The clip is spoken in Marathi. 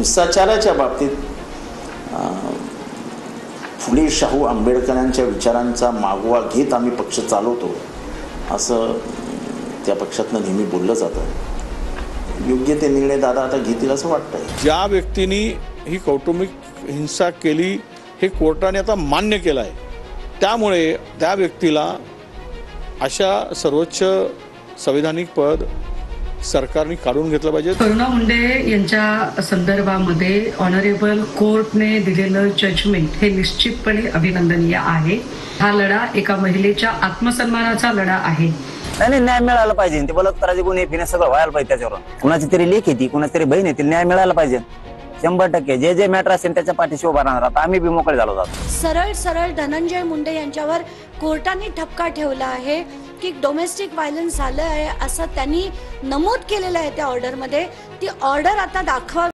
हिंसाचाराच्या बाबतीत फुले शाहू आंबेडकरांच्या विचारांचा मागोवा घेत आम्ही पक्ष चालवतो असं त्या पक्षातनं नेहमी बोललं जातं। योग्य ते निर्णय दादा आता घेतील असं वाटतंय। ज्या व्यक्तींनी ही कौटुंबिक हिंसा केली हे कोर्टाने आता मान्य केलं आहे, त्यामुळे त्या व्यक्तीला अशा सर्वोच्च संवैधानिक पद सरकारने काढून घेतलं पाहिजे। करुणा मुंडे यांच्या संदर्भामध्ये ऑनरेबल कोर्टने दिलेलं जजमेंट हे निश्चितपणे अभिनंदनीय आहे। हा लढा एका महिलेच्या आत्मसन्मानाचा लढा आहे। नाही, न्याय मिळाला पाहिजे। ते बलात्काराचे गुन्हे फिने सगळं व्हायला पाहिजे। त्याच्यावर कुणाची तरी लेख येते, कुणाची तरी बहीण येतील, न्याय मिळाला पाहिजे 100%। जे मॅटर असेल त्याच्या पाठीशी उभा राहणार। आता आम्ही बी मोकळे झालो जातो। सरळ धनंजय मुंडे यांच्यावर कोर्टाने ठपका ठेवला आहे की डोमेस्टिक व्हायलन्स झालं आहे असं त्यांनी नमूद केलेलं आहे त्या ऑर्डरमध्ये। ती ऑर्डर आता दाखवा।